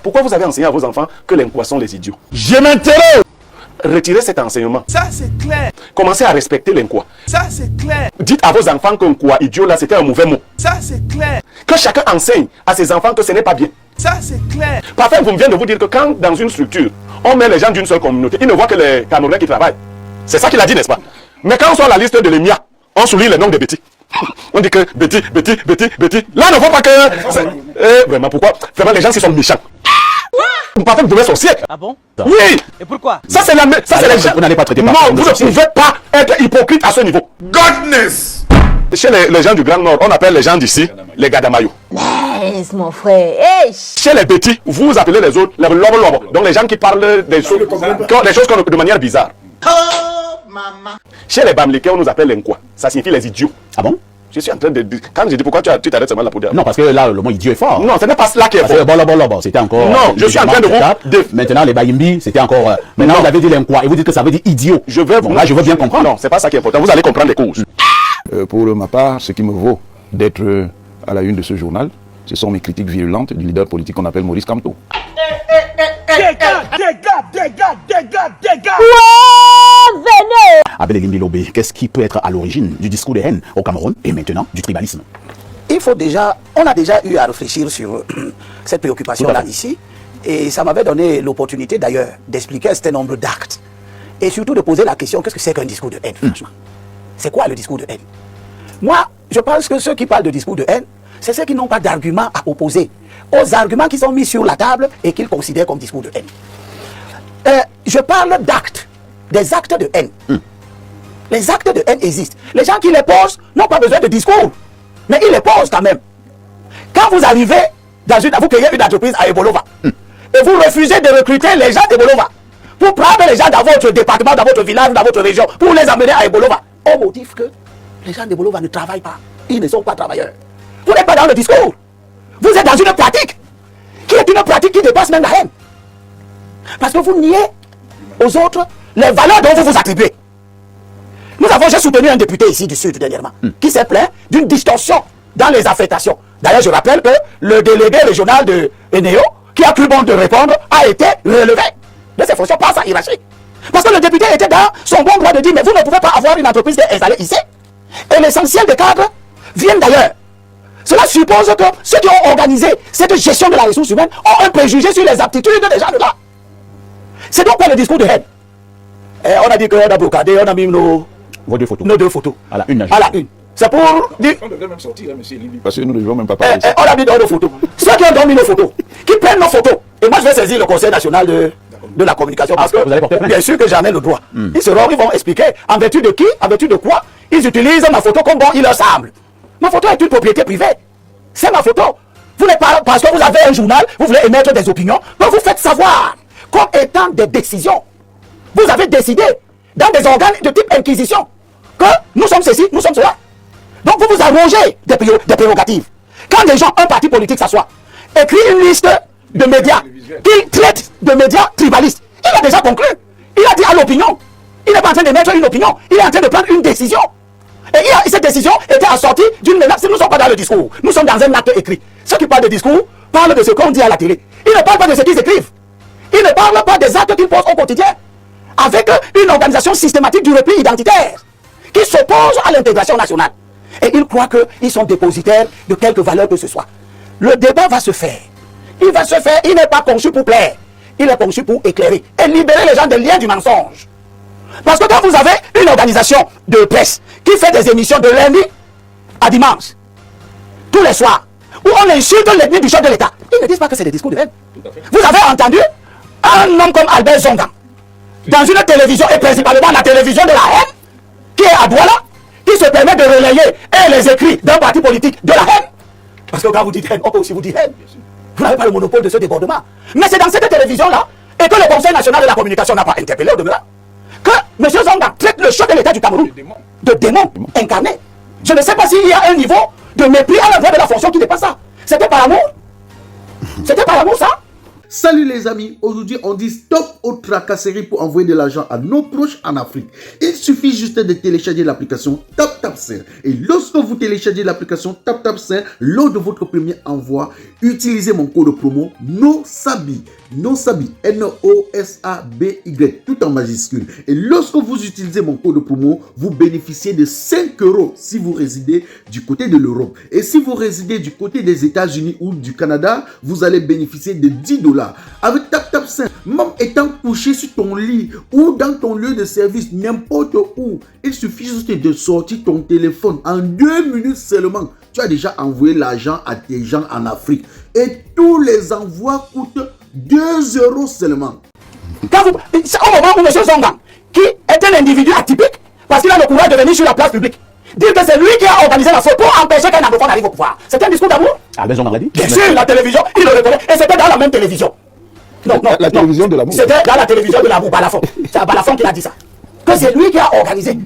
Pourquoi vous avez enseigné à vos enfants que les Nkwa sont les idiots? Je m'interroge. Retirez cet enseignement. Ça, c'est clair. Commencez à respecter les Nkwa. Ça, c'est clair. Dites à vos enfants qu'un Nkwa idiot, là, c'était un mauvais mot. Ça, c'est clair. Que chacun enseigne à ses enfants que ce n'est pas bien. Ça, c'est clair. Parfois, vous venez de vous dire que quand, dans une structure, on met les gens d'une seule communauté, ils ne voient que les Camerounais qui travaillent. C'est ça qu'il a dit, n'est-ce pas? Mais quand on sort la liste de l'EMIA, on souligne les noms des Betty. On dit que Betty. Là, ne faut pas que... vraiment, pourquoi? Vraiment, les gens qui sont méchants. Vous pensez que vous pouvez sorcier? Ah bon? Oui! Et pourquoi? Ça, c'est la... Ça, c'est les gens... Vous n'allez pas traiter Non, par vous ne pouvez pas être hypocrite à ce niveau. Godness. Chez les gens du Grand Nord, on appelle les gens d'ici les Gadamayo. Laisse mon frère. Hey. Chez les Betty, vous appelez les autres les lobo. Donc les gens qui parlent des choses de manière bizarre. Chez les Bamileke, on nous appelle les Nkwa. Ça signifie les idiots. Ah bon? Je suis en train de dire... Quand je dis pourquoi tu t'arrêtes seulement là pour dire... Non, parce que là, le mot idiot est fort. Non, ce n'est pas cela qui est fort. Bon, c'était encore... Non, je suis en train de vous... Maintenant, les Bayimbi, c'était encore... Maintenant, vous avez dit l'Nkwa et vous dites que ça veut dire idiot. Je veux... Bon, là, je veux bien comprendre. Non, c'est pas ça qui est important. Vous allez comprendre les causes. Pour ma part, ce qui me vaut d'être à la une de ce journal, ce sont mes critiques virulentes du leader politique qu'on appelle Maurice Kamto. Ouais, venez. Abel Elimbi Lobé, qu'est-ce qui peut être à l'origine du discours de haine au Cameroun et maintenant du tribalisme? Il faut déjà, on a déjà eu à réfléchir sur cette préoccupation-là ici, et ça m'avait donné l'opportunité d'ailleurs d'expliquer un certain nombre d'actes, et surtout de poser la question, qu'est-ce que c'est qu'un discours de haine, franchement? C'est quoi le discours de haine? Moi, je pense que ceux qui parlent de discours de haine, c'est ceux qui n'ont pas d'arguments à opposer aux arguments qui sont mis sur la table et qu'ils considèrent comme discours de haine. Je parle d'actes, des actes de haine. Les actes de haine existent. Les gens qui les posent n'ont pas besoin de discours, mais ils les posent quand même. Quand vous arrivez vous créez une entreprise à Ebolova, et vous refusez de recruter les gens d'Ebolova, pour prendre les gens dans votre département, dans votre village, dans votre région, pour les amener à Ebolova, au motif que les gens d'Ebolova ne travaillent pas. Ils ne sont pas travailleurs. Vous n'êtes pas dans le discours. Vous êtes dans une pratique qui est une pratique qui dépasse même la haine. Parce que vous niez aux autres les valeurs dont vous vous attribuez. J'ai soutenu un député ici du Sud dernièrement, qui s'est plaint d'une distorsion dans les affectations. D'ailleurs, je rappelle que le délégué régional de Eneo, qui a cru bon de répondre, a été relevé de ses fonctions par sa hiérarchie. Parce que le député était dans son bon droit de dire, mais vous ne pouvez pas avoir une entreprise installée ici. Et l'essentiel des cadres viennent d'ailleurs. Cela suppose que ceux qui ont organisé cette gestion de la ressource humaine ont un préjugé sur les aptitudes des gens de là. C'est donc quoi le discours de haine? On a dit qu'on a blocadé, on a mis nos deux photos. À la une. À la une. C'est pour dire... On devrait même sortir, hein, monsieur Elimbi, parce que nous ne devons même pas parler. On a mis dans nos photos. Ceux qui ont dormi nos photos, qui prennent nos photos. Et moi, je vais saisir le Conseil national de la communication. Parce que, bien sûr que j'en ai le droit. Ils vont expliquer en vertu de qui, en vertu de quoi, ils utilisent ma photo comme bon il leur semble. Ma photo est une propriété privée. C'est ma photo. Vous n'êtes pas, parce que vous avez un journal, vous voulez émettre des opinions, donc vous faites savoir, comme étant des décisions. Vous avez décidé, dans des organes de type inquisition, que nous sommes ceci, nous sommes cela. Donc vous vous arrogez des prérogatives. Quand des gens, un parti politique s'assoit, écrit une liste de médias qui traitent de médias tribalistes, il a déjà conclu. Il a dit à l'opinion. Il n'est pas en train d'émettre une opinion, il est en train de prendre une décision. Et cette décision était assortie d'une menace. Nous ne sommes pas dans le discours, nous sommes dans un acte écrit. Ceux qui parlent de discours parlent de ce qu'on dit à la télé. Ils ne parlent pas de ce qu'ils écrivent. Ils ne parlent pas des actes qu'ils posent au quotidien. Avec une organisation systématique du repli identitaire qui s'oppose à l'intégration nationale. Et ils croient qu'ils sont dépositaires de quelque valeur que ce soit. Le débat va se faire. Il va se faire, il n'est pas conçu pour plaire. Il est conçu pour éclairer et libérer les gens des liens du mensonge. Parce que quand vous avez une organisation de presse qui fait des émissions de lundi à dimanche, tous les soirs, où on insulte l'ennemi du chef de l'État, ils ne disent pas que c'est des discours de haine. Vous avez entendu un homme comme Albert Zonga, dans une télévision, et principalement la télévision de la haine, qui est à Douala, qui se permet de relayer les écrits d'un parti politique de la haine. Parce que quand vous dites haine, on peut aussi vous dire haine. Vous n'avez pas le monopole de ce débordement. Mais c'est dans cette télévision-là, et que le Conseil national de la communication n'a pas interpellé au demeurant, que M. Zonga traite le chef de l'État du Cameroun de démon incarné. Je ne sais pas s'il y a un niveau de mépris à l'endroit de la fonction qui dépasse ça. C'était par amour? C'était par amour, ça? Salut les amis, aujourd'hui on dit stop aux tracasseries pour envoyer de l'argent à nos proches en Afrique. Il suffit juste de télécharger l'application TapTapSend. Et lorsque vous téléchargez l'application TapTapSend, lors de votre premier envoi, utilisez mon code promo NOSABY, NOSABY, tout en majuscule. Et lorsque vous utilisez mon code promo, vous bénéficiez de 5 € si vous résidez du côté de l'Europe. Et si vous résidez du côté des États-Unis ou du Canada, vous allez bénéficier de 10 $. Avec TapTap5, même étant couché sur ton lit ou dans ton lieu de service, n'importe où, il suffit juste de sortir ton téléphone en 2 minutes seulement. Tu as déjà envoyé l'argent à tes gens en Afrique. Et tous les envois coûtent 2 € seulement. Quand vous, au moment où M. Zonga, qui est un individu atypique, parce qu'il a le courage de venir sur la place publique, dire que c'est lui qui a organisé la faute pour empêcher qu'un anglophone arrive au pouvoir. C'est un discours d'amour? Albert Zonga l'a dit? Bien sûr, la télévision, il le reconnaît. Et c'était dans la même télévision. Non, La télévision de l'amour. C'était dans la télévision de l'amour, Balafon. C'est Balafon qui a dit ça. Que c'est lui qui a organisé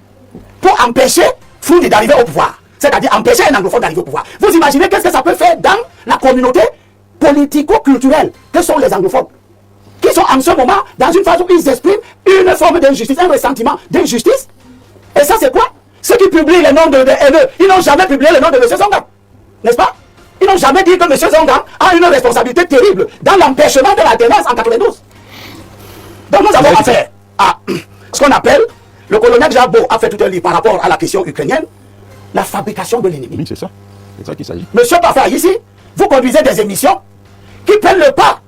pour empêcher Foundi d'arriver au pouvoir. C'est-à-dire empêcher un anglophone d'arriver au pouvoir. Vous imaginez qu'est-ce que ça peut faire dans la communauté politico-culturelle que sont les anglophones, qui sont en ce moment dans une phase où ils expriment une forme d'injustice, un ressentiment d'injustice. Et ça c'est quoi? Ceux qui publient les noms de haineux, ils n'ont jamais publié le nom de M. Zonga, n'est-ce pas? Ils n'ont jamais dit que M. Zonga a une responsabilité terrible dans l'empêchement de l'alternance en 92. Donc nous avons affaire à ce qu'on appelle, le colonel Jabo a fait tout un livre par rapport à la question ukrainienne, la fabrication de l'ennemi. Oui, c'est ça. C'est ça qu'il s'agit. Monsieur Parfait, ici, vous conduisez des émissions qui prennent le pas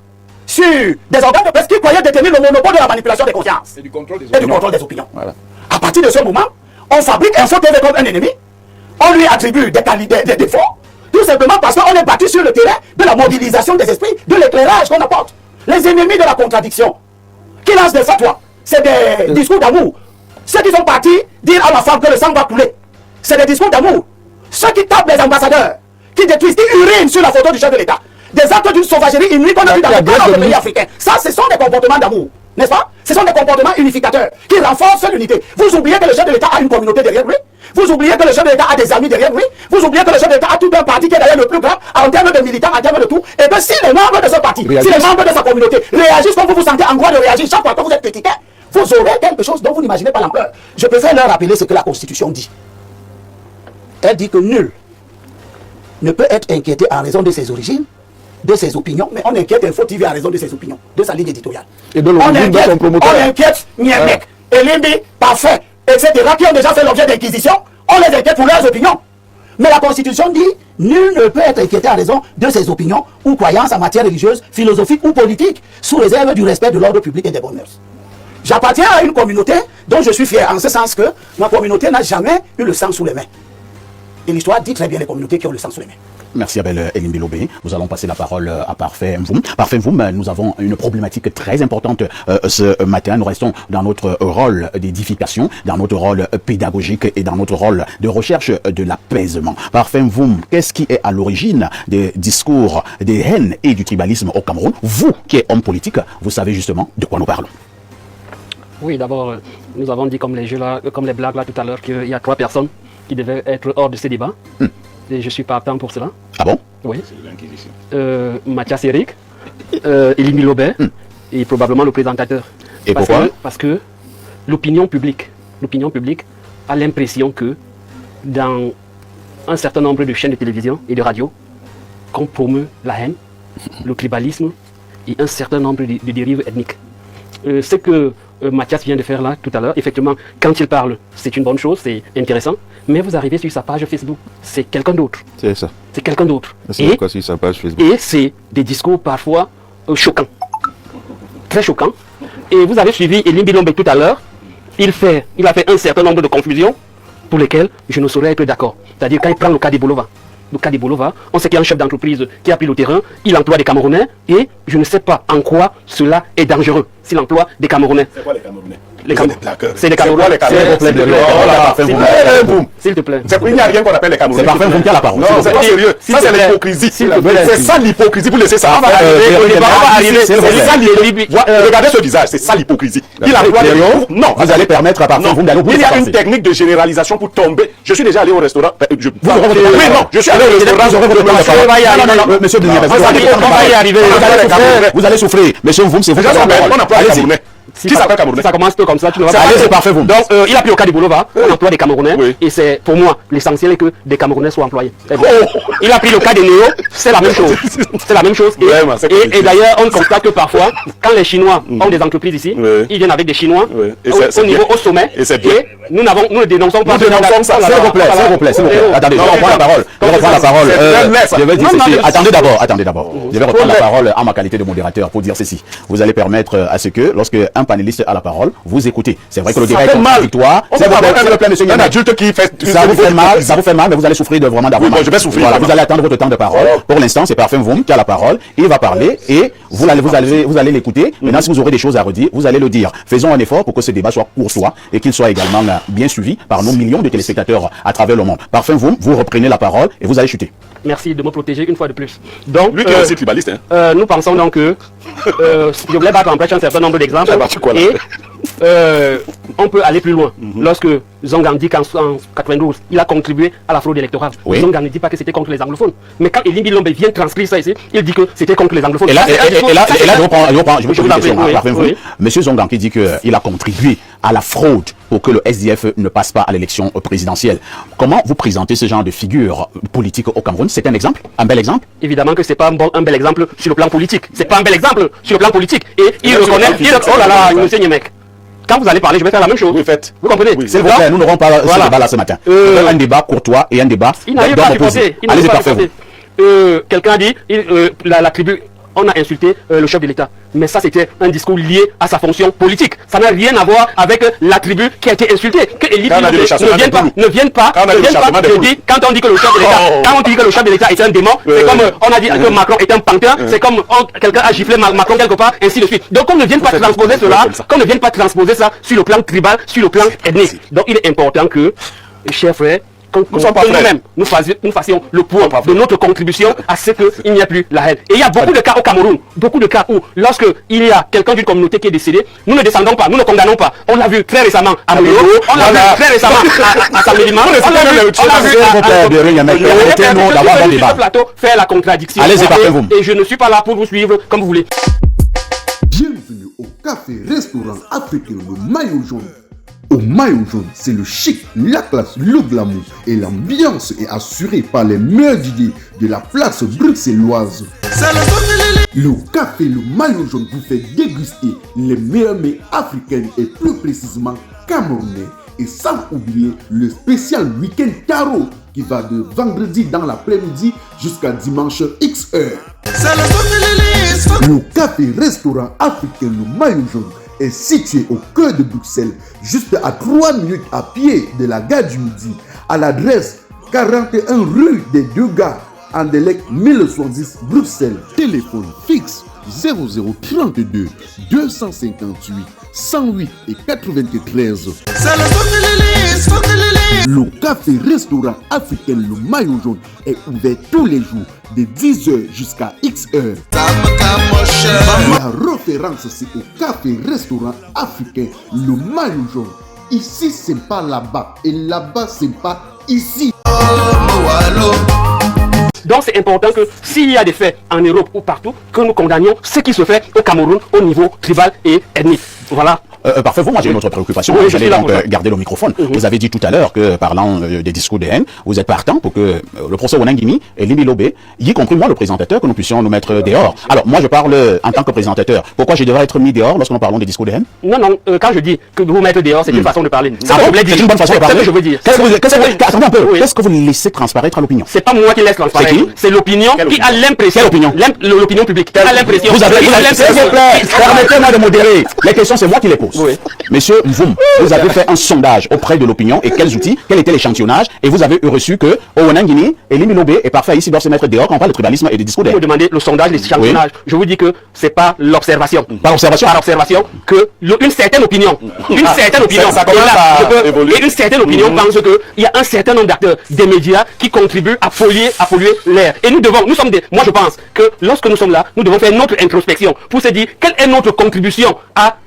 sur des organes de presse qui croyaient détenir le monopole de la manipulation des consciences Et du contrôle des opinions. Voilà. À partir de ce moment, on fabrique Info TV comme un ennemi, on lui attribue des qualités, des défauts, tout simplement parce qu'on est battu sur le terrain de la mobilisation des esprits, de l'éclairage qu'on apporte. Les ennemis de la contradiction, qui lancent des fatwas, c'est des discours d'amour. Ceux qui sont partis dire à la femme que le sang va couler, c'est des discours d'amour. Ceux qui tapent les ambassadeurs, qui détruisent, qui urinent sur la photo du chef de l'État, des actes d'une sauvagerie inouïe qu'on a vu dans les pays africains. Ça, ce sont des comportements d'amour, n'est-ce pas? Ce sont des comportements unificateurs qui renforcent l'unité. Vous oubliez que le chef de l'État a une communauté derrière lui. Vous oubliez que le chef de l'État a des amis derrière lui. Vous oubliez que le chef de l'État a tout un parti qui est d'ailleurs le plus grand en termes de militants, en termes de tout. Et que si les membres de ce parti, si les membres de sa communauté réagissent comme vous vous sentez en droit de réagir chaque fois que vous êtes critiqué, vous aurez quelque chose dont vous n'imaginez pas l'ampleur. Je préfère leur rappeler ce que la Constitution dit. Elle dit que nul ne peut être inquiété en raison de ses origines, de ses opinions, mais on inquiète Info TV en raison de ses opinions, de sa ligne éditoriale. Et de l'origine de son promoteur. On inquiète Niamek, Elimbi, Parfait, etc., qui ont déjà fait l'objet d'inquisition, on les inquiète pour leurs opinions. Mais la Constitution dit, nul ne peut être inquiété en raison de ses opinions ou croyances en matière religieuse, philosophique ou politique, sous réserve du respect de l'ordre public et des bonnes mœurs. J'appartiens à une communauté dont je suis fier, en ce sens que ma communauté n'a jamais eu le sang sous les mains. Et l'histoire dit très bien les communautés qui ont le sang sous les mains. Merci Abel Elimbilobé. Nous allons passer la parole à Parfait Mvoum. Parfait Mvoum, nous avons une problématique très importante ce matin. Nous restons dans notre rôle d'édification, dans notre rôle pédagogique et dans notre rôle de recherche de l'apaisement. Parfait Mvoum, qu'est-ce qui est à l'origine des discours des haines et du tribalisme au Cameroun? Vous qui êtes homme politique, vous savez justement de quoi nous parlons. Oui, d'abord, nous avons dit comme les jeux là, comme les blagues là tout à l'heure, qu'il y a 3 personnes qui devaient être hors de ces débats. Et je suis partant pour cela. Ah bon? Oui. Mathias Eric, Elimbi Lobert et probablement le présentateur. Et pourquoi? Parce que l'opinion publique a l'impression que dans un certain nombre de chaînes de télévision et de radio, qu'on promeut la haine, le tribalisme et un certain nombre de dérives ethniques. Ce que Mathias vient de faire là tout à l'heure, effectivement, quand il parle, c'est une bonne chose, c'est intéressant, mais vous arrivez sur sa page Facebook, c'est quelqu'un d'autre. C'est ça. C'est quelqu'un d'autre. C'est quoi sur sa page Facebook? Et c'est des discours parfois choquants, très choquants. Et vous avez suivi Elimbi Lobé tout à l'heure, il a fait un certain nombre de confusions pour lesquelles je ne saurais être d'accord. C'est-à-dire quand il prend le cas d'Ebolova. Le cas d'Ebolova, on sait qu'il y a un chef d'entreprise qui a pris le terrain, il emploie des Camerounais et je ne sais pas en quoi cela est dangereux s'il emploie des Camerounais. C'est quoi les Camerounais? C'est les Camerounais. S'il te plaît. Il n'y a rien qu'on appelle les Camerounais. C'est Parfait Mvoum qui a la parole. Non, c'est pas sérieux. Ça, c'est l'hypocrisie. C'est ça l'hypocrisie. Vous laissez ça. Regardez ce visage. C'est ça l'hypocrisie. Il emploie des noms. Non. Vous allez permettre à Parfait Mvoum d'aller au bout de Il y sa a une pensée. technique de généralisation pour tomber. Je suis déjà allé au restaurant. Oui, non. Je suis allé au restaurant. Monsieur Denis, vous allez souffrir. Monsieur Mvoum, c'est vous qui avez la parole. Allez-y. Qui s'appelle Camerounais? Ça commence comme ça, tu ne vas pas. Allez, c'est parfait, vous. Donc, il a pris au cas du Bolova, on emploie des Camerounais. Oui. Et c'est, pour moi, l'essentiel est que des Camerounais soient employés. Bon. Il a pris le cas des Néo, c'est la même chose. C'est la même chose. Vraiment, c'est Et d'ailleurs, on constate que parfois, quand les Chinois ont des entreprises ici, Oui. ils viennent avec des Chinois Et au niveau, au sommet. Et c'est bien. nous ne dénonçons pas. Nous dénonçons ça. S'il vous plaît, s'il vous plaît, s'il vous plaît. Attendez, je reprends la parole. Je reprends la parole. Je vais dire ceci. Attendez d'abord. Je vais reprendre la parole en ma qualité de modérateur pour dire ceci. Vous allez permettre à ce que, lorsque un panéliste a la parole, vous écoutez. C'est vrai que le débat est contradictoire. S'il vous plaît, monsieur Un Niamey. adulte qui fait. Ça vous fait mal, mais vous allez souffrir vraiment d'avoir mal. Je vais souffrir. Voilà, vous allez attendre votre temps de parole. Pour l'instant, c'est Parfait Vroom qui a la parole. Il va parler et vous allez l'écouter. Maintenant, si vous aurez des choses à redire, vous allez le dire. Faisons un effort pour que ce débat soit courtois et qu'il soit également bien suivi par nos millions de téléspectateurs à travers le monde. Parfait Vroom, vous reprenez la parole et vous allez chuter. Merci de me protéger une fois de plus. Donc, Lui qui est aussi tribaliste. Hein. nous pensons donc que je voulais battre en brèche un certain nombre d'exemples. Et on peut aller plus loin. Lorsque Zongang dit qu'en 92, il a contribué à la fraude électorale. Oui. Zongang ne dit pas que c'était contre les anglophones. Mais quand Elie Bilombe vient transcrire ça ici, il dit que c'était contre les anglophones. Et là, je reprends une question. Oui, Parfait Vroom. oui. Monsieur Zongang qui dit qu'il a contribué à la fraude pour que le SDF ne passe pas à l'élection présidentielle. Comment vous présentez ce genre de figure politique au Cameroun? C'est un exemple? Un bel exemple? Évidemment que c'est pas un bel exemple sur le plan politique. C'est pas un bel exemple sur le plan politique. Et il reconnaît. Oh là là, monsieur Niemek. Quand vous allez parler, je vais faire la même chose. Oui, faites. Vous comprenez? Oui, S'il vous plaît, nous n'aurons pas ce débat là ce matin. Un débat courtois et un débat Il n'arrive pas à d'opposé. supporter. Allez-y, Parfait Vroom. Quelqu'un a dit, la tribu, on a insulté le chef de l'État. Mais ça, c'était un discours lié à sa fonction politique. Ça n'a rien à voir avec la tribu qui a été insultée. Que Elie Bilombe ne vienne pas. Je dis, quand on dit que le chef de l'État, quand on dit que le chef de l'État est un démon, c'est comme on a dit que Macron est un pantin, c'est comme quelqu'un a giflé Macron quelque part, ainsi de suite. Donc qu'on ne vienne pas transposer cela, qu'on ne vienne pas transposer ça sur le plan tribal, sur le plan ethnique. Donc il est important que, chers frères, que nous-mêmes, nous fassions le poids de notre contribution à ce qu'il n'y a plus la haine. Et il y a beaucoup de cas au Cameroun, beaucoup de cas où, lorsque il y a quelqu'un d'une communauté qui est décédé, nous ne descendons pas, nous ne condamnons pas. On l'a vu très récemment à Moyo, on l'a vu très récemment à Samédima, on l'a vu à plateau faire la contradiction. Et je ne suis pas là pour vous suivre comme vous voulez. Bienvenue au café restaurant africain le maillot jaune. Au maillot jaune, c'est le chic, la classe, le glamour et l'ambiance est assurée par les meilleurs idées de la place bruxelloise. Le café le maillot jaune vous fait déguster les meilleurs mets africains et plus précisément camerounais. Et sans oublier le spécial week-end tarot qui va de vendredi dans l'après-midi jusqu'à dimanche X heure. Le café restaurant africain le maillot jaune est situé au cœur de Bruxelles, juste à 3 minutes à pied de la gare du Midi, à l'adresse 41 rue des Deux Gares, Anderlecht 1070 Bruxelles. Téléphone fixe 0032 258 108 et 93. Le café restaurant africain le maillot jaune est ouvert tous les jours de 10h jusqu'à X heures. La référence c'est au café restaurant africain le maillot jaune. Ici c'est pas là-bas et là-bas c'est pas ici. Donc c'est important que s'il y a des faits en Europe ou partout, que nous condamnions ce qui se fait au Cameroun au niveau tribal et ethnique. Voilà. Parfait, moi j'ai une autre préoccupation. Oui, vous allez donc garder le microphone. Vous avez dit tout à l'heure que parlant des discours de haine, vous êtes partant pour que le professeur Wonangini et Elie Bilombe, y compris moi le présentateur, que nous puissions nous mettre dehors. Alors moi je parle en tant que présentateur. Pourquoi je devrais être mis dehors lorsque nous parlons des discours de haine? Non, quand je dis que vous mettre dehors, c'est une façon de parler. C'est une bonne façon de parler. C'est ce que je veux dire. Attendez un peu. Qu'est-ce que vous laissez transparaître à l'opinion? C'est pas moi qui laisse transparaître. C'est l'opinion qui a l'impression. Quelle opinion? L'opinion publique. Qui a l'impression. Vous avez s'il vous plaît, permettez-moi de modérer. Les questions, c'est moi qui les pose. Oui. Monsieur Vroom, vous avez fait un sondage auprès de l'opinion et quels outils, quel était l'échantillonnage et vous avez reçu que Wonangini et Elie Bilombe et Parfait ici doivent se mettre dehors quand on parle de tribalisme et de discours de haine. Vous demandez le sondage, l'échantillonnage. Je vous dis que c'est pas l'observation. Par observation. Par observation que une certaine opinion, ça commence à évoluer. Et une certaine opinion pense que il y a un certain nombre d'acteurs des médias qui contribuent à polluer l'air. Et moi je pense que lorsque nous sommes là, nous devons faire notre introspection pour se dire quelle est notre contribution à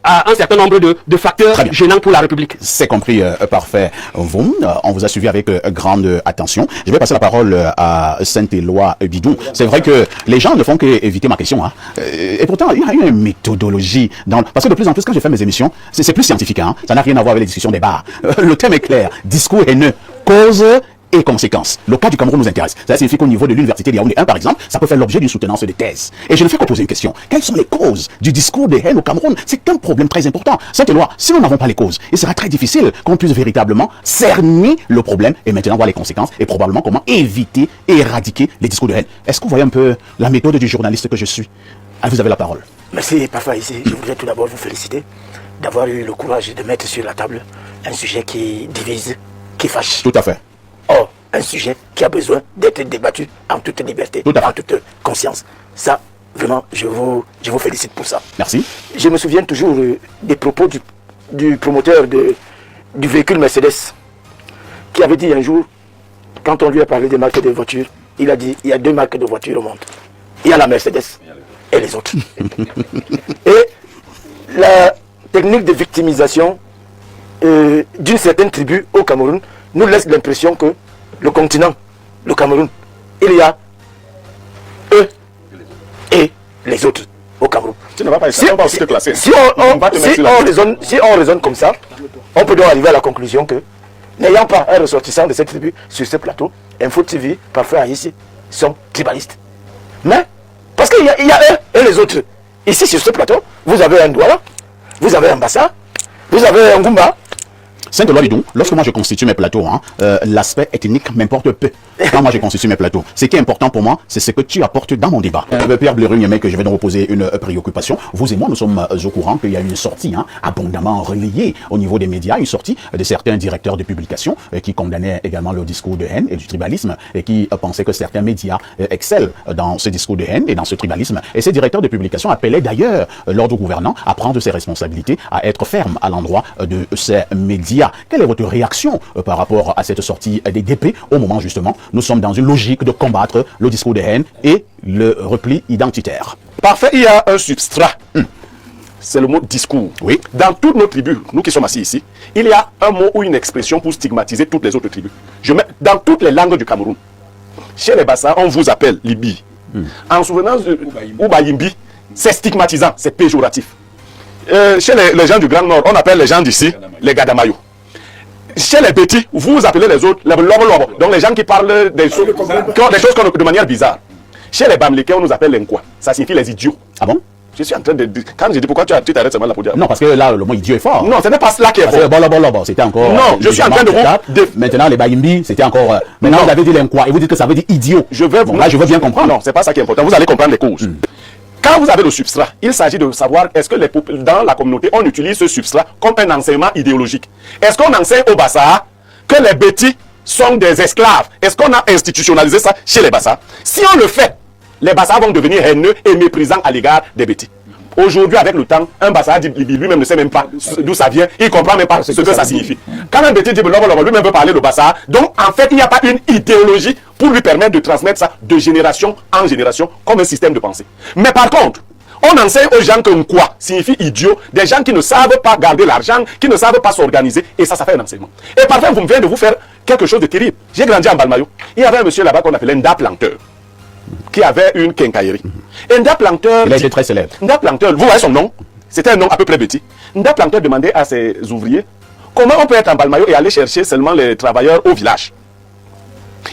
un certain nombre de facteurs gênants pour la République. C'est compris, parfait. On vous a suivi avec grande attention. Je vais passer la parole à Saint-Éloi Bidon. C'est vrai que les gens ne font qu'éviter ma question. Hein. Et pourtant, il y a une méthodologie. Parce que de plus en plus, quand je fais mes émissions, c'est plus scientifique. Hein. Ça n'a rien à voir avec les discussions des bars. Le thème est clair. Discours haineux. Cause et conséquences. Le cas du Cameroun nous intéresse. Ça signifie qu'au niveau de l'université de Yaoundé 1, par exemple, ça peut faire l'objet d'une soutenance de thèse. Et je ne fais que poser une question. Quelles sont les causes du discours de haine au Cameroun? C'est un problème très important. Saint-Éloi, si nous n'avons pas les causes, il sera très difficile qu'on puisse véritablement cerner le problème et maintenant voir les conséquences et probablement comment éviter et éradiquer les discours de haine. Est-ce que vous voyez un peu la méthode du journaliste que je suis? Ah, vous avez la parole. Merci, parfois ici. Je voudrais tout d'abord vous féliciter d'avoir eu le courage de mettre sur la table un sujet qui divise, qui fâche. Tout à fait. Or, un sujet qui a besoin d'être débattu en toute liberté, en toute conscience. Ça, vraiment, je vous félicite pour ça. Merci. Je me souviens toujours des propos du promoteur du véhicule Mercedes, qui avait dit un jour, quand on lui a parlé des marques de voitures, il a dit, il y a deux marques de voitures au monde. Il y a la Mercedes et les autres. Et la technique de victimisation d'une certaine tribu au Cameroun nous laisse l'impression que le continent, le Cameroun, il y a eux et les autres au Cameroun. Tu ne vas pas essayer, on va aussi te classer. Si on raisonne comme ça, on peut donc arriver à la conclusion que, n'ayant pas un ressortissant de cette tribu sur ce plateau, Info TV, parfois ici, sont tribalistes. Mais, parce qu'il y a eux et les autres. Ici, sur ce plateau, vous avez un Douala, vous avez un Bassa, vous avez un Goumba. Saint-Éloi Bidon, lorsque moi je constitue mes plateaux, l'aspect ethnique m'importe peu. Quand moi je constitue mes plateaux, ce qui est important pour moi, c'est ce que tu apportes dans mon débat. Pierre Bleru, que je vais donc reposer une préoccupation. Vous et moi, nous sommes au courant qu'il y a une sortie abondamment relayée au niveau des médias, une sortie de certains directeurs de publication qui condamnaient également le discours de haine et du tribalisme et qui pensaient que certains médias excellent dans ce discours de haine et dans ce tribalisme. Et ces directeurs de publication appelaient d'ailleurs l'ordre gouvernant à prendre ses responsabilités, à être ferme à l'endroit de ces médias. Quelle est votre réaction par rapport à cette sortie des DP au moment justement nous sommes dans une logique de combattre le discours de haine et le repli identitaire? Parfait, il y a un substrat. C'est le mot discours. Oui. Dans toutes nos tribus, nous qui sommes assis ici, il y a un mot ou une expression pour stigmatiser toutes les autres tribus. Je mets dans toutes les langues du Cameroun. Chez les Bassa, on vous appelle Libi. En souvenance de Oubayimbi, c'est stigmatisant, c'est péjoratif. Chez les gens du Grand Nord, on appelle les gens d'ici les Gadamayo. Chez les petits, vous appelez les autres les Lobo. Donc les gens qui parlent des choses de manière bizarre. Chez les Bamlékés, on nous appelle les Nkwa. Ça signifie les idiots. Ah bon? Je suis en train de... Quand je dis pourquoi tu t'arrêtes seulement là pour dire... Non, parce que là, le mot idiot est fort. Non, ce n'est pas cela qui est fort. Bon, c'était encore... Non, je suis en train de vous... Maintenant, les Bayimbi, c'était encore... Maintenant, vous avez dit l'enquoi et vous dites que ça veut dire idiot. Je veux bien comprendre. Non, c'est pas ça qui est important. Vous allez comprendre les causes. Quand vous avez le substrat, il s'agit de savoir est-ce que dans la communauté, on utilise ce substrat comme un enseignement idéologique. Est-ce qu'on enseigne au Bassa que les bêtis sont des esclaves? Est-ce qu'on a institutionnalisé ça chez les Bassa? Si on le fait, les Bassa vont devenir haineux et méprisants à l'égard des bêtis. Aujourd'hui, avec le temps, un Bassa dit lui-même ne sait même pas d'où ça vient, il ne comprend même pas ce que ça signifie. Quand un bêtis dit lui-même peut parler le Bassa, donc en fait, il n'y a pas une idéologie pour lui permettre de transmettre ça de génération en génération comme un système de pensée. Mais par contre, on enseigne aux gens que quoi signifie idiot, des gens qui ne savent pas garder l'argent, qui ne savent pas s'organiser, et ça fait un enseignement. Et parfois, vous venez de vous faire quelque chose de terrible. J'ai grandi en Balmayo. Il y avait un monsieur là-bas qu'on appelait Nda Planteur, qui avait une quincaillerie. Et Nda Planteur... Il a été très célèbre. Nda Planteur, vous voyez son nom? C'était un nom à peu près petit. Nda Planteur demandait à ses ouvriers comment on peut être en Balmayo et aller chercher seulement les travailleurs au village.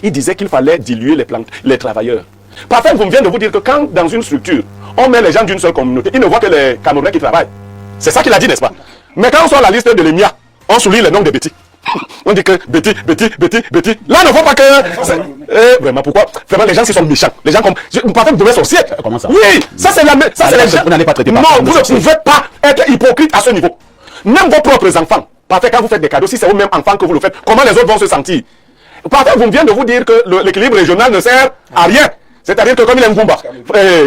Il disait qu'il fallait diluer les travailleurs. Parfois, vous venez de vous dire que quand dans une structure, on met les gens d'une seule communauté, ils ne voient que les Camerounais qui travaillent. C'est ça qu'il a dit, n'est-ce pas? Mais quand on sort la liste de l'EMIA, on souligne les noms des bêtis. On dit que bêtis. Là, ne voit pas que... vraiment, pourquoi? Vraiment, les gens qui sont méchants. Les gens comme... Parfois, vous devez sorcier. Comment ça? Oui, ça c'est la... Ça, c'est les gens... Vous n'allez pas traiter non, vous ne pouvez pas être hypocrite à ce niveau. Même vos propres enfants. Parfois, quand vous faites des cadeaux, si c'est aux mêmes enfants que vous le faites, comment les autres vont se sentir? Parfois, vous venez de vous dire que l'équilibre régional ne sert à rien. C'est-à-dire que comme il est Ngumba,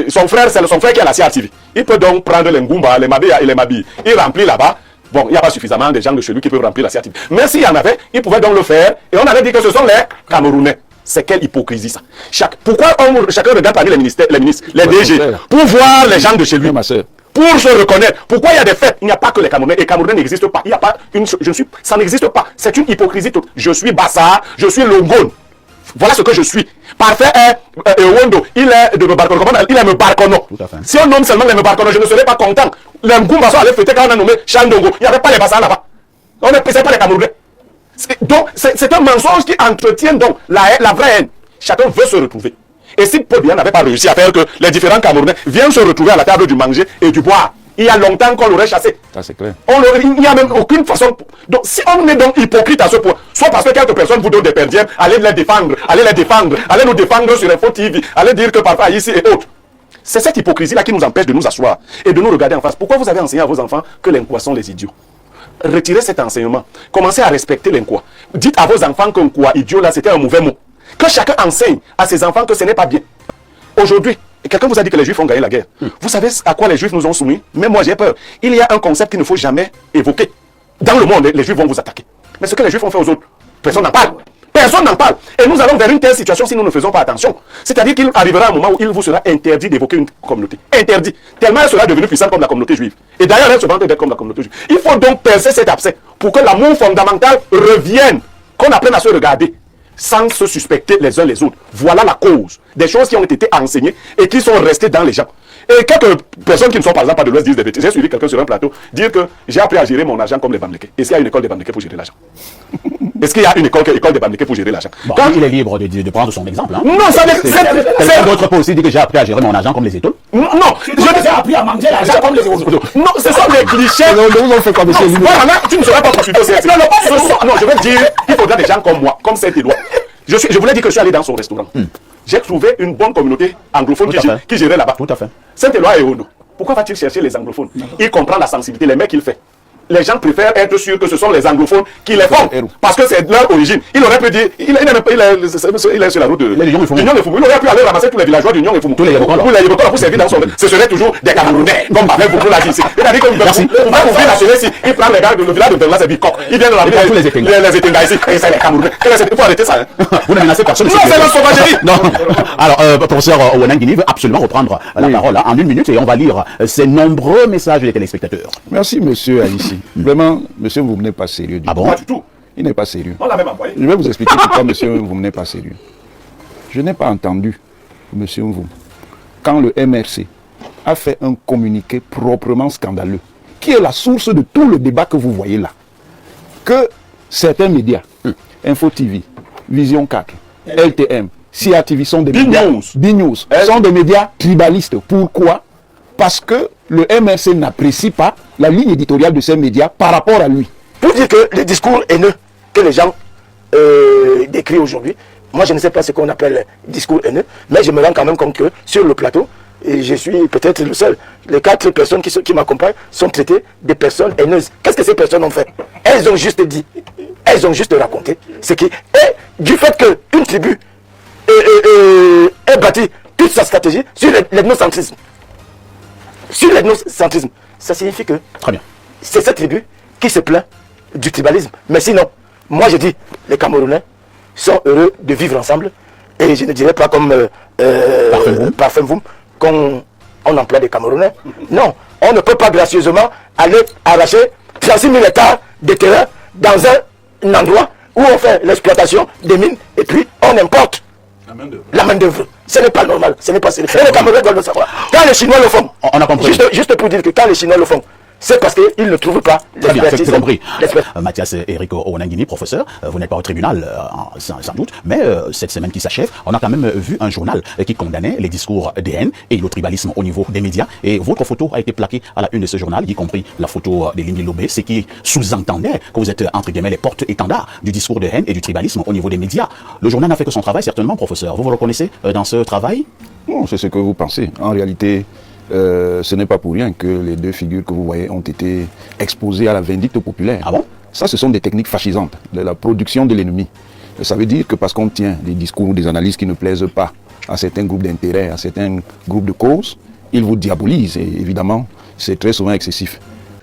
son frère, c'est son frère qui a la CRTV. Il peut donc prendre les Ngumba, les Mabi et les Mabi. Il remplit là-bas. Bon, il n'y a pas suffisamment de gens de chez lui qui peuvent remplir la CRTV. Mais s'il y en avait, il pouvait donc le faire. Et on avait dit que ce sont les Camerounais. C'est quelle hypocrisie ça? Pourquoi chacun regarde parmi les ministres, les DG, pour voir les gens de chez lui? pour se reconnaître. Pourquoi il y a des faits? Il n'y a pas que les Camerounais. Les Camerounais n'existent pas. Il n'y a pas une... ça n'existe pas. C'est une hypocrisie. Je suis Bassa, je suis Longon. Voilà ce que je suis. Parfait est Wondo. Il est de Mbarkono. Il est Mbarkono. Si on nomme seulement les Mbarkono, je ne serais pas content. Les Mgoumba sont allés fêter quand on a nommé Chandongo. Il n'y avait pas les Bassa là-bas. On ne pensait pas les Camerounais. Donc, c'est un mensonge qui entretient donc la vraie haine. Chacun veut se retrouver. Et si Paul Biya n'avait pas réussi à faire que les différents Camerounais viennent se retrouver à la table du manger et du boire, il y a longtemps qu'on l'aurait chassé. Ça, c'est clair. Il n'y a même aucune façon. Donc, si on est donc hypocrite à ce point, soit parce que quelques personnes vous donnent des perdièmes, allez les défendre, allez nous défendre sur Info TV, allez dire que parfois ici et autres. C'est cette hypocrisie-là qui nous empêche de nous asseoir et de nous regarder en face. Pourquoi vous avez enseigné à vos enfants que les Nkwa sont les idiots? Retirez cet enseignement. Commencez à respecter les Nkwa. Dites à vos enfants qu'un Nkwa idiot là, c'était un mauvais mot. Que chacun enseigne à ses enfants que ce n'est pas bien. Aujourd'hui, quelqu'un vous a dit que les Juifs ont gagné la guerre. Vous savez à quoi les Juifs nous ont soumis? Même moi, j'ai peur. Il y a un concept qu'il ne faut jamais évoquer. Dans le monde, les Juifs vont vous attaquer. Mais ce que les Juifs ont fait aux autres, personne n'en parle. Personne n'en parle. Et nous allons vers une telle situation si nous ne faisons pas attention. C'est-à-dire qu'il arrivera un moment où il vous sera interdit d'évoquer une communauté. Interdit. Tellement elle sera devenue puissante comme la communauté juive. Et d'ailleurs, elle se vante d'être comme la communauté juive. Il faut donc percer cet abcès pour que l'amour fondamental revienne. Qu'on apprenne à se regarder sans se suspecter les uns les autres. Voilà la cause des choses qui ont été enseignées et qui sont restées dans les gens. Et quelques personnes qui ne sont par exemple pas de l'Ouest disent des bêtises. J'ai suivi quelqu'un sur un plateau dire que j'ai appris à gérer mon argent comme les Bamlékés. Est-ce qu'il y a une école des Bamlékés pour gérer l'argent? Est-ce qu'il y a une école des Bamlékés pour gérer l'argent? Bon, il est libre de prendre son exemple. Hein. Non, ça quelqu'un d'autre peut aussi dire que j'ai appris à gérer mon argent comme les étoiles. Non, j'ai appris à manger l'argent comme les autres. Non, ce sont des clichés. Voilà, tu ne seras pas consulté. Non, je veux dire, il faudra des gens comme moi, comme Saint-Éloi. Je voulais dire que je suis allé dans son restaurant. J'ai trouvé une bonne communauté anglophone qui gérait là-bas. Tout à fait. Saint-Éloi et Ondo. Pourquoi va-t-il chercher les anglophones? Il comprend la sensibilité, les mecs qu'il fait. Les gens préfèrent être sûrs que ce sont les anglophones qui les font. Parce que c'est leur origine. Il aurait pu dire, il est sur la route de l'Union de Foumou. Il aurait pu aller ramasser tous les villageois de l'Union de Foumou. Tous les Yébokola pour servir dans son... Ce serait toujours des Camerounais, comme Babel Foumou l'a dit ici. C'est-à-dire que vous pouvez ouvrir la chemise ici, il prend les gars, le village de Berla, c'est Bicok. Il vient de la ville, les Étenga ici, et c'est les Camerounais. Il faut arrêter ça. Vous ne menacez personne. Non, c'est la sauvagerie. Non. Alors, professeur Ouanangini veut absolument reprendre la parole en une minute et on va lire ces nombreux messages des téléspectateurs. Merci, monsieur Aïssi. Vraiment, monsieur, vous n'êtes pas sérieux. Ah bon? Pas du tout. Il n'est pas sérieux. On l'a même envoyé. Je vais vous expliquer pourquoi, monsieur, vous n'êtes pas sérieux. Je n'ai pas entendu, monsieur Mvoum, quand le MRC a fait un communiqué proprement scandaleux, qui est la source de tout le débat que vous voyez là, que certains médias, Info TV, Vision 4, LTM, CIA TV sont des médias, B-News, sont des médias tribalistes. Pourquoi? Parce que le MRC n'apprécie pas la ligne éditoriale de ces médias par rapport à lui. Pour dire que les discours haineux que les gens décrivent aujourd'hui, moi je ne sais pas ce qu'on appelle discours haineux, mais je me rends quand même compte que sur le plateau, et je suis peut-être le seul, les 4 personnes qui m'accompagnent sont traitées de personnes haineuses. Qu'est-ce que ces personnes ont fait? Elles ont juste dit, elles ont juste raconté ce qui est du fait qu'une tribu est bâtie toute sa stratégie sur l'ethnocentrisme. Sur l'ethnocentrisme, ça signifie que c'est cette tribu qui se plaint du tribalisme. Mais sinon, moi je dis, les Camerounais sont heureux de vivre ensemble. Et je ne dirais pas comme Parfum Voum qu'on emploie des Camerounais. Non, on ne peut pas gracieusement aller arracher 36 000 hectares de terrain dans un endroit où on fait l'exploitation des mines et puis on importe la main d'œuvre. Ce n'est pas normal, ce n'est pas sérieux. Et les Camerounais doivent le savoir. Quand les Chinois le font, on a compris. Juste pour dire que quand les Chinois le font, c'est parce qu'ils ne trouvent pas l'expertise. compris. Mathias Eric Ouanangini, professeur, vous n'êtes pas au tribunal, sans doute, mais cette semaine qui s'achève, on a quand même vu un journal qui condamnait les discours de haine et le tribalisme au niveau des médias. Et votre photo a été plaquée à la une de ce journal, y compris la photo de Lingui Lobé, ce qui sous-entendait que vous êtes, entre guillemets, les porte-étendards du discours de haine et du tribalisme au niveau des médias. Le journal n'a fait que son travail, certainement, professeur. Vous vous reconnaissez dans ce travail? Non, c'est ce que vous pensez. En réalité, ce n'est pas pour rien que les 2 figures que vous voyez ont été exposées à la vindicte populaire. Ah bon? Ça, ce sont des techniques fascisantes, de la production de l'ennemi. Ça veut dire que parce qu'on tient des discours, des analyses qui ne plaisent pas à certains groupes d'intérêts, à certains groupes de causes, ils vous diabolisent. Et évidemment, c'est très souvent excessif.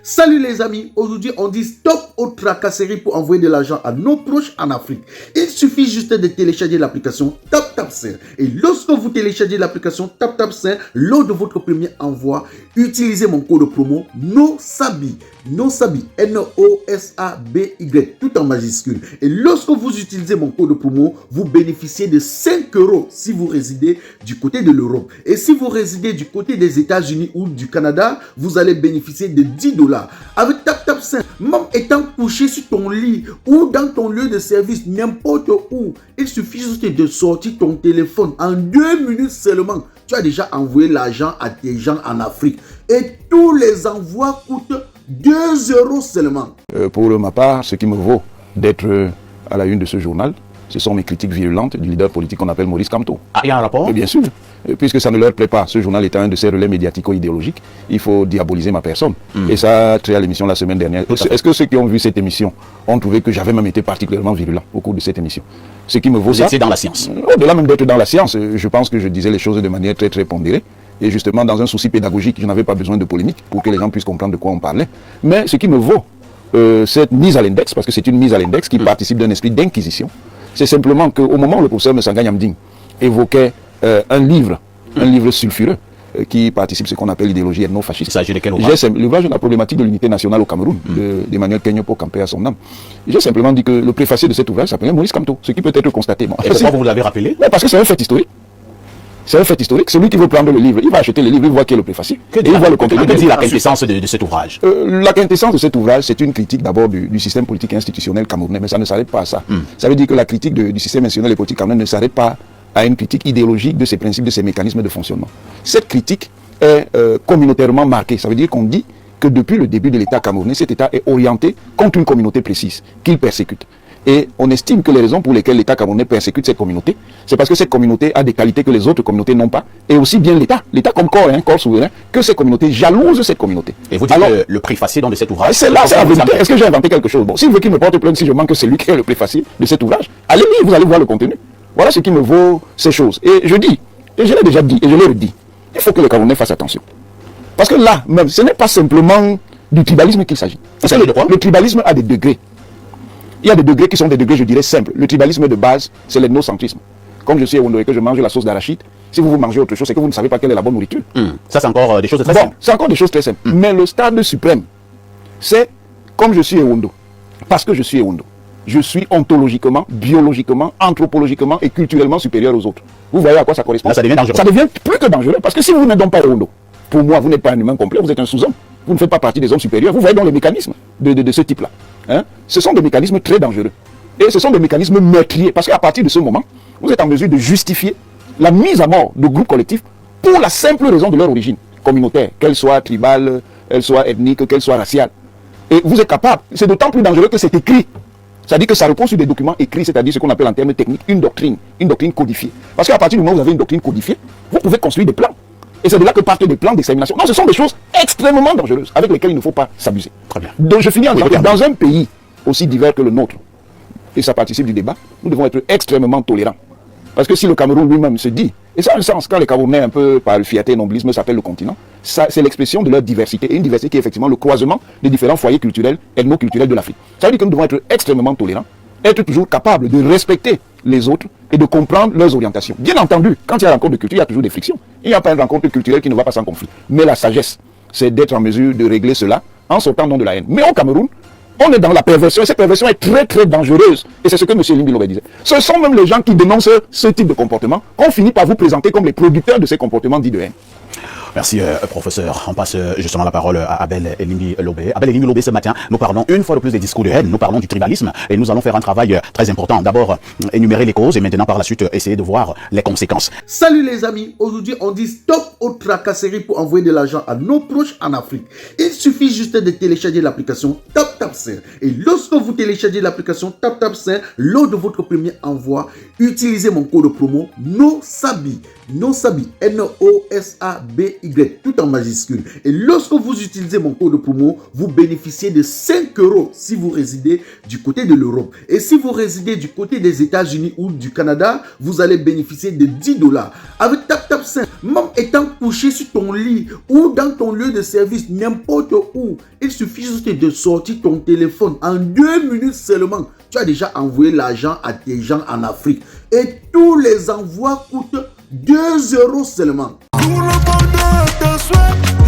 Salut les amis, aujourd'hui on dit stop aux tracasseries pour envoyer de l'argent à nos proches en Afrique. Il suffit juste de télécharger l'application TapTapSend. Et lorsque vous téléchargez l'application TapTapSend, lors de votre premier envoi, utilisez mon code promo NOSABI. NOSABI, N-O-S-A-B-Y, tout en majuscule. Et lorsque vous utilisez mon code promo, vous bénéficiez de 5 € si vous résidez du côté de l'Europe. Et si vous résidez du côté des États-Unis ou du Canada, vous allez bénéficier de 10 $. Avec TapTapSend, même étant couché sur ton lit ou dans ton lieu de service, n'importe où, il suffit juste de sortir ton téléphone. En 2 minutes seulement, tu as déjà envoyé l'argent à tes gens en Afrique. Et tous les envois coûtent 2 € seulement. Pour ma part, ce qui me vaut d'être à la une de ce journal, ce sont mes critiques virulentes du leader politique qu'on appelle Maurice Kamto. Ah, il y a un rapport? Et bien sûr, puisque ça ne leur plaît pas, ce journal étant un de ces relais médiatico-idéologiques, il faut diaboliser ma personne. Et ça a trait à l'émission la semaine dernière. Est-ce que ceux qui ont vu cette émission ont trouvé que j'avais même été particulièrement virulent au cours de cette émission? Ce qui me vaut Vous ça... étiez dans la science. Au-delà même d'être dans la science, je pense que je disais les choses de manière très très pondérée. Et justement, dans un souci pédagogique, je n'avais pas besoin de polémique pour que les gens puissent comprendre de quoi on parlait. Mais ce qui me vaut cette mise à l'index, parce que c'est une mise à l'index qui participe d'un esprit d'inquisition, c'est simplement qu'au moment où le professeur Messanga Nyamding évoquait un livre sulfureux qui participe de ce qu'on appelle l'idéologie ethno-fasciste. Il s'agit de quel ouvrage? L'ouvrage de la problématique de l'unité nationale au Cameroun, d'Emmanuel Kenyopo, campé à son âme. J'ai simplement dit que le préfacier de cet ouvrage s'appelait Maurice Kamto, ce qui peut être constaté. Et pourquoi vous l'avez rappelé? Parce que c'est un fait historique. C'est un fait historique. Celui qui veut prendre le livre, il va acheter le livre, il voit qui est le préfacier. Que dit la quintessence de cet ouvrage? La quintessence de cet ouvrage, c'est une critique d'abord du système politique et institutionnel camerounais, mais ça ne s'arrête pas à ça. Ça veut dire que la critique du système institutionnel et politique camerounais ne s'arrête pas à une critique idéologique de ses principes, de ses mécanismes de fonctionnement. Cette critique est communautairement marquée. Ça veut dire qu'on dit que depuis le début de l'État camerounais, cet État est orienté contre une communauté précise, qu'il persécute. Et on estime que les raisons pour lesquelles l'État camerounais persécute cette communauté, c'est parce que cette communauté a des qualités que les autres communautés n'ont pas. Et aussi bien l'État comme corps, corps souverain, que ces communautés jalousent cette communauté. Et vous dites que le préfacier dans cet ouvrage... C'est là, c'est la vérité. Est-ce que j'ai inventé quelque chose? Bon, s'il veut qu'il me porte plainte, si je manque que c'est lui qui est le préfacier de cet ouvrage, allez lire, vous allez voir le contenu. Voilà ce qui me vaut ces choses. Et je dis, et je l'ai déjà dit, et je le redis, il faut que les Camerounais fassent attention. Parce que là, même, ce n'est pas simplement du tribalisme qu'il s'agit. Le tribalisme a des degrés. Il y a des degrés qui sont des degrés, je dirais, simples. Le tribalisme de base, c'est l'ethnocentrisme. Comme je suis Ewondo et que je mange la sauce d'arachide, si vous mangez autre chose, c'est que vous ne savez pas quelle est la bonne nourriture. Ça, c'est encore des choses très simples. C'est encore des choses très simples. Mais le stade suprême, c'est comme je suis Ewondo. Parce que je suis Ewondo. Je suis ontologiquement, biologiquement, anthropologiquement et culturellement supérieur aux autres. Vous voyez à quoi ça correspond? Là, ça devient dangereux. Ça devient plus que dangereux. Parce que si vous n'êtes donc pas Ewondo, pour moi, vous n'êtes pas un humain complet, vous êtes un sous-homme. Vous ne faites pas partie des hommes supérieurs. Vous voyez donc les mécanismes de ce type-là. Ce sont des mécanismes très dangereux. Et ce sont des mécanismes meurtriers. Parce qu'à partir de ce moment, vous êtes en mesure de justifier la mise à mort de groupes collectifs pour la simple raison de leur origine communautaire, qu'elle soit tribale, qu'elle soit ethnique, qu'elle soit raciale. Et vous êtes capable. C'est d'autant plus dangereux que c'est écrit. C'est-à-dire que ça repose sur des documents écrits, c'est-à-dire ce qu'on appelle en termes techniques une doctrine codifiée. Parce qu'à partir du moment où vous avez une doctrine codifiée, vous pouvez construire des plans. Et c'est de là que partent des plans d'examination. Non, ce sont des choses extrêmement dangereuses avec lesquelles il ne faut pas s'abuser. Très bien. Donc je finis en disant que dans un pays aussi divers que le nôtre, et ça participe du débat, nous devons être extrêmement tolérants. Parce que si le Cameroun lui-même se dit, et ça a un sens, quand les Camerounais, un peu par le fierté et nobilisme, s'appellent le continent, ça c'est l'expression de leur diversité, et une diversité qui est effectivement le croisement des différents foyers culturels, ethno-culturels de l'Afrique. Ça veut dire que nous devons être extrêmement tolérants, être toujours capables de respecter les autres et de comprendre leurs orientations. Bien entendu, quand il y a une rencontre de culture, il y a toujours des frictions. Il n'y a pas une rencontre culturelle qui ne va pas sans conflit. Mais la sagesse, c'est d'être en mesure de régler cela en sortant non de la haine. Mais au Cameroun, on est dans la perversion, et cette perversion est très très dangereuse. Et c'est ce que M. Limbilobe disait. Ce sont même les gens qui dénoncent ce type de comportement qu'on finit par vous présenter comme les producteurs de ces comportements dits de haine. Merci, professeur. On passe justement la parole à Abel Elimbi-Lobe. Abel Elimbi-Lobe, ce matin, nous parlons une fois de plus des discours de haine, nous parlons du tribalisme, et nous allons faire un travail très important. D'abord, énumérer les causes, et maintenant, par la suite, essayer de voir les conséquences. Salut les amis, aujourd'hui on dit stop aux tracasseries pour envoyer de l'argent à nos proches en Afrique. Il suffit juste de télécharger l'application TapTapSend. Et lorsque vous téléchargez l'application TapTapSend, lors de votre premier envoi, utilisez mon code promo NOSABI. Nosabi, N-O-S-A-B-Y, tout en majuscule. Et lorsque vous utilisez mon code promo, vous bénéficiez de 5 € si vous résidez du côté de l'Europe. Et si vous résidez du côté des États-Unis ou du Canada, vous allez bénéficier de 10 $. Avec TapTap5, même étant couché sur ton lit ou dans ton lieu de service, n'importe où, il suffit juste de sortir ton téléphone en 2 minutes seulement. Tu as déjà envoyé l'argent à tes gens en Afrique. Et tous les envois coûtent 2 € seulement. Tout le monde te souhaite